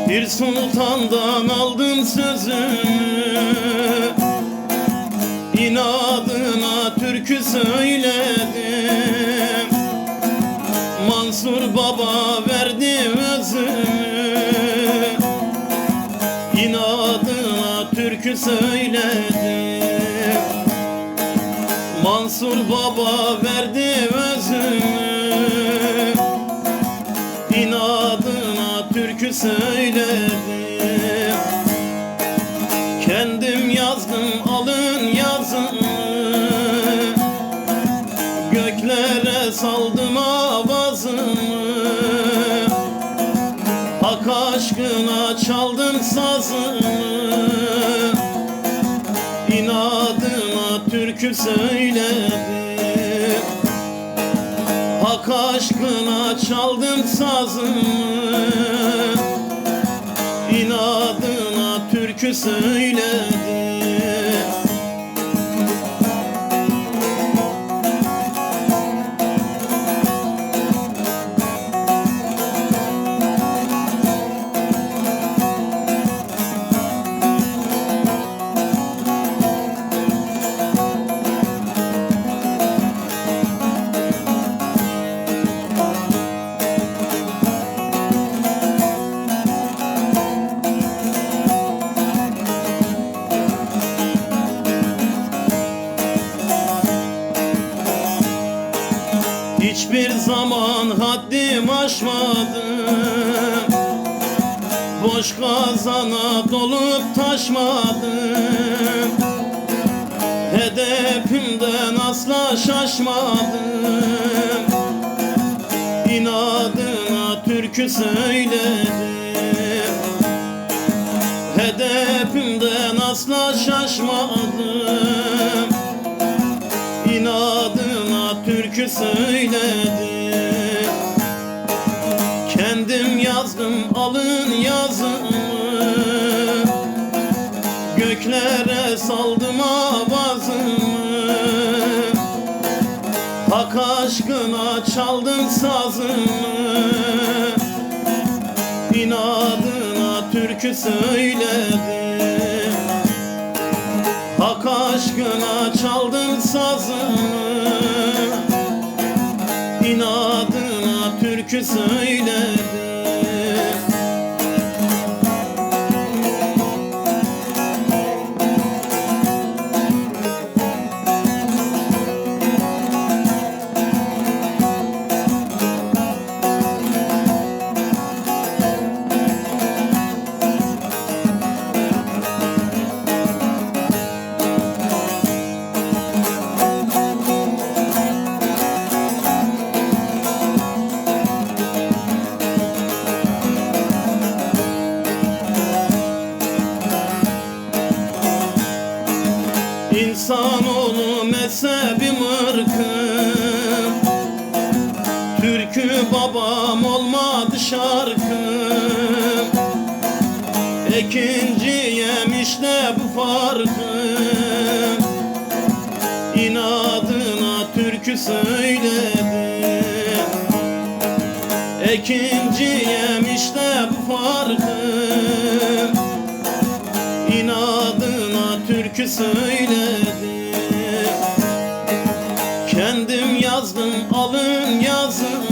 Bir sultandan aldım sözümü, inadına türkü söyledim. Mansur Baba verdi özümü, inadına türkü söyledim. Mansur Baba verdi özümü, inadına türkü söyledim. Kendim yazdım alın yazımı, göklere saldım avazımı. Hak aşkına çaldım sazımı, inadına türkü söyledim. Hak aşkına çaldım sazımı, inadına türkü söyledim. Hiçbir zaman haddim aşmadım, boş kazana dolup taşmadım. Hedefimden asla şaşmadım, inadına türkü söyledim. Hedefimden asla şaşmadım, inadına türkü söyledim. Kendim yazdım alın yazımı, göklere saldım avazımı. Hak aşkına çaldım sazımı, inadına türkü söyledim. Hak aşkına çaldım sazımı, inadına türkü söyledim. İnsanoğlu mezhebim ırkım, türkü babam olmadı şarkım. İkinciyem işte bu farkım, inadına türkü söyledim. İkinciyem işte bu farkım, inadına türkü söyledim. Kendim yazdım alın yazımı,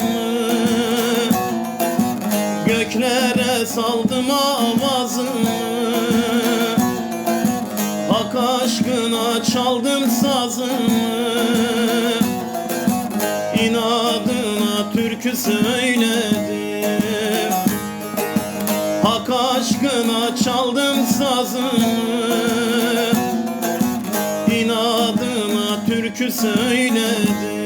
göklere saldım avazımı. Hak aşkına çaldım sazımı, inadına türkü söyledim. Hak aşkına çaldım sazımı, inadına türkü söyledim.